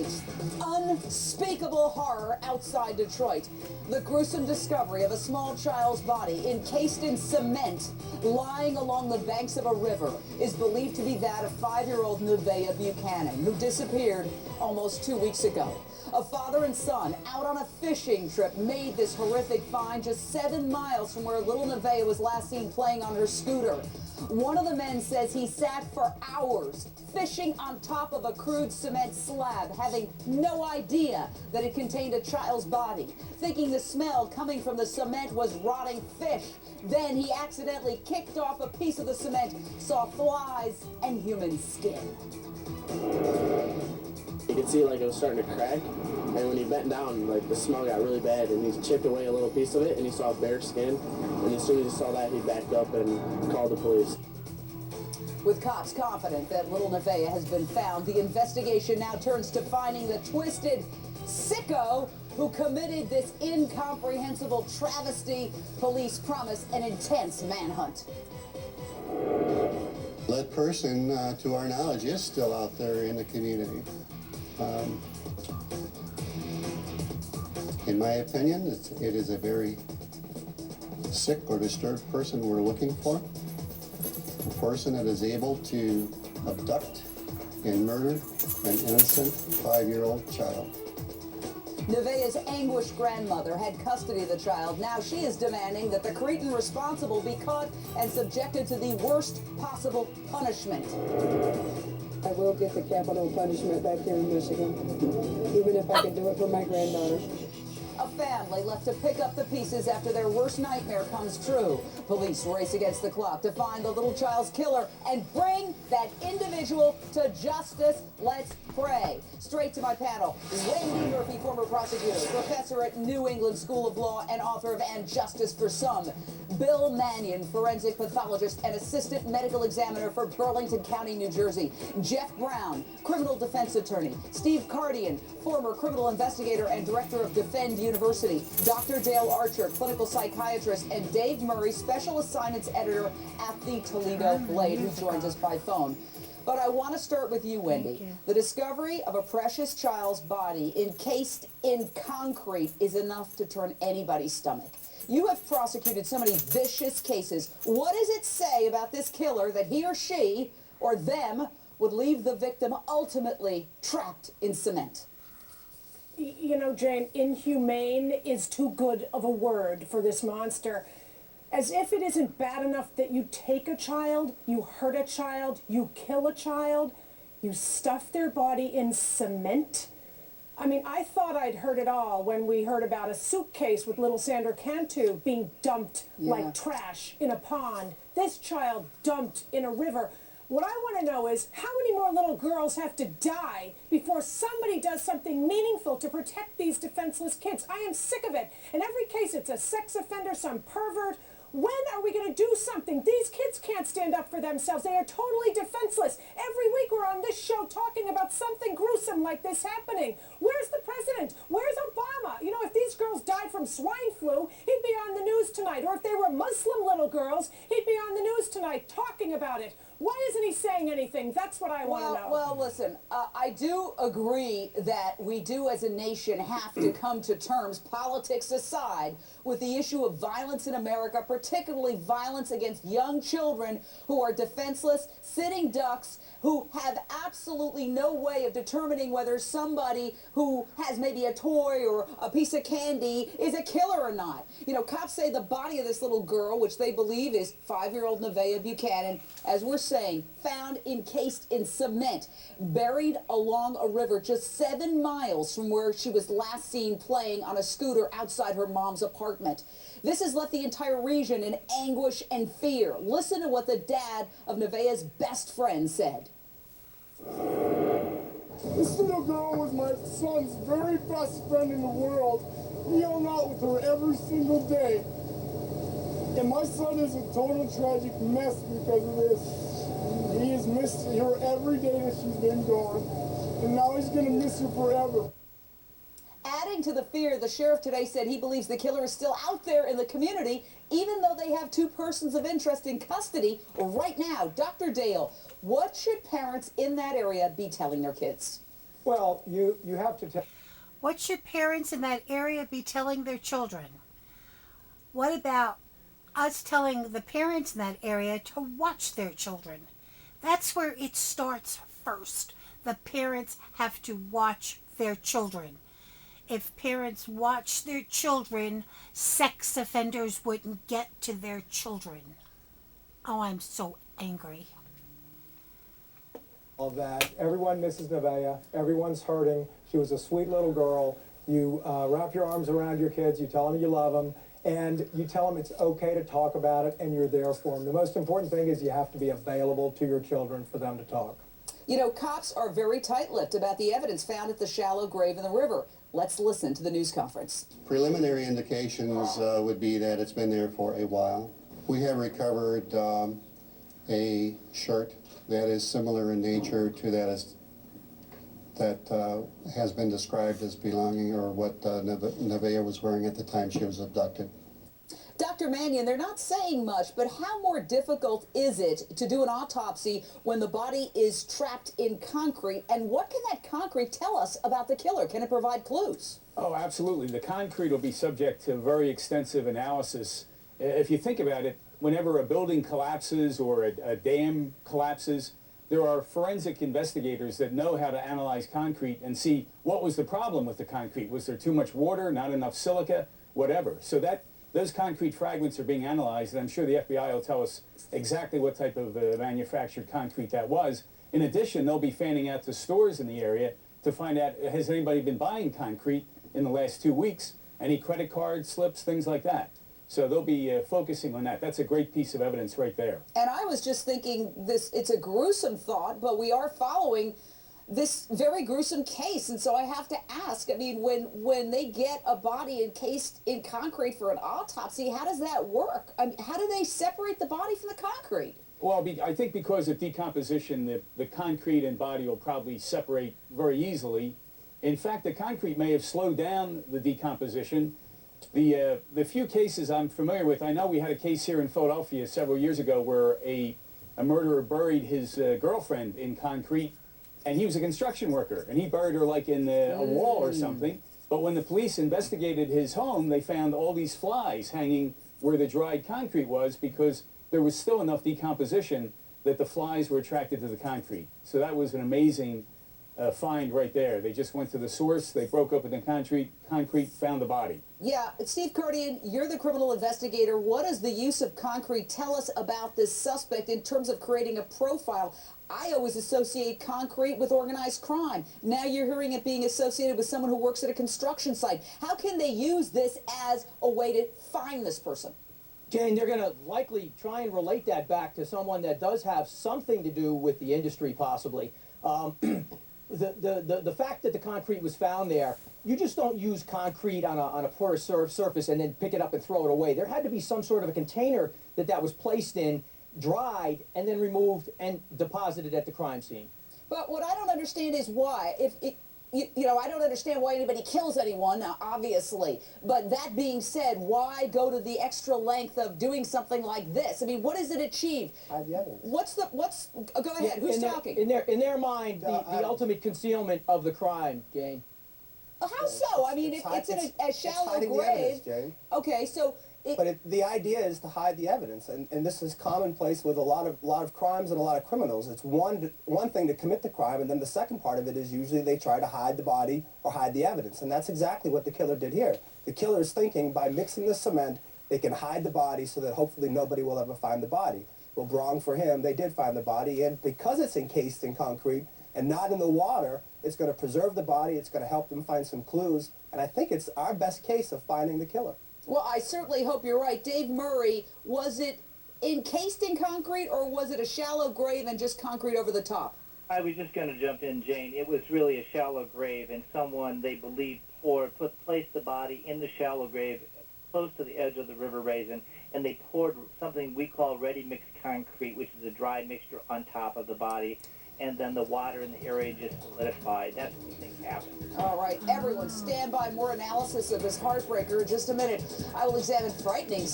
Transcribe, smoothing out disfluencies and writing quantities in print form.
night, unspeakable horror outside Detroit. The gruesome discovery of a small child's body encased in cement lying along the banks of a river is believed to be that of 5-year-old Nevaeh Buchanan, who disappeared almost 2 weeks ago. A father and son out on a fishing trip made this horrific find just 7 miles from where little Nevaeh was last seen playing on her scooter. One of the men says he sat for hours fishing on top of a crude cement slab, having no idea that it contained a child's body, thinking the smell coming from the cement was rotting fish. Then he accidentally kicked off a piece of the cement, saw flies and human skin. You could see like it was starting to crack, and when he bent down, like the smell got really bad, and he chipped away a little piece of it, and he saw bare skin, and as soon as he saw that, he backed up and called the police. With cops confident that little Nevaeh has been found, the investigation now turns to finding the twisted sicko who committed this incomprehensible travesty. Police promise an intense manhunt. That person, to our knowledge, is still out there in the community. In my opinion, it is a very sick or disturbed person we're looking for. A person that is able to abduct and murder an innocent 5-year-old child. Nevaeh's anguished grandmother had custody of the child. Now she is demanding that the cretin responsible be caught and subjected to the worst possible punishment. I will get the capital punishment back here in Michigan, even if I can do it for my granddaughter. A family left to pick up the pieces after their worst nightmare comes true. Police race against the clock to find the little child's killer and bring that individual to justice. Let's pray. Straight to my panel, Wendy Murphy, former prosecutor, professor at New England School of Law and author of And Justice for Some. Bill Mannion, forensic pathologist and assistant medical examiner for Burlington County, New Jersey. Jeff Brown, criminal defense attorney. Steve Cardian, former criminal investigator and director of Defend University. Dr. Dale Archer, clinical psychiatrist, and Dave Murray, special assignments editor at the Toledo Blade, who joins us by phone. But I want to start with you, Wendy. The discovery of a precious child's body encased in concrete is enough to turn anybody's stomach. You have prosecuted so many vicious cases. What does it say about this killer that he or she, or them, would leave the victim ultimately trapped in cement? You know, Jane, inhumane is too good of a word for this monster. As if it isn't bad enough that you take a child, you hurt a child, you kill a child, you stuff their body in cement. I mean, I thought I'd heard it all when we heard about a suitcase with little Sandra Cantu being dumped like trash in a pond. This child dumped in a river. What I want to know is how many more little girls have to die before somebody does something meaningful to protect these defenseless kids? I am sick of it. In every case, it's a sex offender, some pervert. When are we going to do something? These kids can't stand up for themselves. They are totally defenseless. Every week we're on this show talking about something gruesome like this happening. Where's the president? Where's Obama? You know, if these girls died from swine flu, he'd be on the news tonight. Or if they were Muslim little girls, he'd be on the news tonight talking about it. Why isn't he saying anything? That's what I want to know. Well, listen, I do agree that we do as a nation have to come to terms, politics aside, with the issue of violence in America, particularly violence against young children who are defenseless, sitting ducks, who have absolutely no way of determining whether somebody who has maybe a toy or a piece of candy is a killer or not. You know, cops say the body of this little girl, which they believe is 5-year-old Nevaeh Buchanan, as we're saying, found encased in cement, buried along a river just 7 miles from where she was last seen playing on a scooter outside her mom's apartment. This has left the entire region in anguish and fear. Listen to what the dad of Nevaeh's best friend said. This little girl was my son's very best friend in the world. We hung out with her every single day. And my son is a total tragic mess because of this. He has missed her every day that she's been gone. And now he's going to miss her forever. Adding to the fear, the sheriff today said he believes the killer is still out there in the community, even though they have 2 persons of interest in custody right now. Dr. Dale, what should parents in that area be telling their kids? Well, you have to tell. What should parents in that area be telling their children? What about us telling the parents in that area to watch their children? That's where it starts first. The parents have to watch their children. If parents watch their children, sex offenders wouldn't get to their children. Oh, I'm so angry. All that. Everyone misses Nevaeh. Everyone's hurting. She was a sweet little girl. You wrap your arms around your kids. You tell them you love them. And you tell them it's okay to talk about it, and you're there for them. The most important thing is you have to be available to your children for them to talk. You know, cops are very tight-lipped about the evidence found at the shallow grave in the river. Let's listen to the news conference. Preliminary indications would be that it's been there for a while. We have recovered a shirt that is similar in nature to that has been described as belonging, or what Nevaeh was wearing at the time she was abducted. Dr. Mannion, they're not saying much, but how more difficult is it to do an autopsy when the body is trapped in concrete? And what can that concrete tell us about the killer? Can it provide clues? Oh, absolutely. The concrete will be subject to very extensive analysis. If you think about it, whenever a building collapses or a dam collapses, there are forensic investigators that know how to analyze concrete and see what was the problem with the concrete. Was there too much water, not enough silica, whatever. So those concrete fragments are being analyzed, and I'm sure the FBI will tell us exactly what type of manufactured concrete that was. In addition, they'll be fanning out to stores in the area to find out, has anybody been buying concrete in the last 2 weeks? Any credit card slips, things like that. So they'll be focusing on that. That's a great piece of evidence right there. And I was just thinking it's a gruesome thought, but we are following this very gruesome case. And so I have to ask, I mean, when they get a body encased in concrete for an autopsy, how does that work? I mean, how do they separate the body from the concrete? Well, I think because of decomposition, the concrete and body will probably separate very easily. In fact, the concrete may have slowed down the decomposition. The few cases I'm familiar with, I know we had a case here in Philadelphia several years ago where a murderer buried his girlfriend in concrete, and he was a construction worker, and he buried her like in a wall or something. But when the police investigated his home, they found all these flies hanging where the dried concrete was, because there was still enough decomposition that the flies were attracted to the concrete. So that was an amazing find right there. They just went to the source, they broke open the concrete, found the body. Yeah, Steve Cardian, you're the criminal investigator. What does the use of concrete tell us about this suspect in terms of creating a profile? I always associate concrete with organized crime. Now you're hearing it being associated with someone who works at a construction site. How can they use this as a way to find this person? Jane, they're going to likely try and relate that back to someone that does have something to do with the industry, possibly. The fact that the concrete was found there, you just don't use concrete on a porous surface and then pick it up and throw it away. There had to be some sort of a container that was placed in, dried, and then removed and deposited at the crime scene. But what I don't understand is why. You know, I don't understand why anybody kills anyone, now, obviously. But that being said, why go to the extra length of doing something like this? I mean, what does it achieve? Hide the evidence. Go ahead, who's talking? In their mind, the ultimate concealment of the crime, Jane. How so? I mean, it's in a shallow grave. The evidence, Jane. Okay, so... the idea is to hide the evidence, and this is commonplace with a lot of crimes and a lot of criminals. It's one thing to commit the crime, and then the second part of it is usually they try to hide the body or hide the evidence, and that's exactly what the killer did here. The killer is thinking by mixing the cement, they can hide the body so that hopefully nobody will ever find the body. Well, wrong for him, they did find the body, and because it's encased in concrete and not in the water, it's going to preserve the body, it's going to help them find some clues, and I think it's our best case of finding the killer. Well, I certainly hope you're right. Dave Murray, was it encased in concrete, or was it a shallow grave and just concrete over the top? I was just going to jump in, Jane. It was really a shallow grave, and someone, they believe, placed the body in the shallow grave close to the edge of the river basin, and they poured something we call ready-mixed concrete, which is a dry mixture on top of the body, and then the water in the area just solidified. That's what we think happened. All right, everyone stand by. More analysis of this heartbreaker in just a minute. I will examine frightening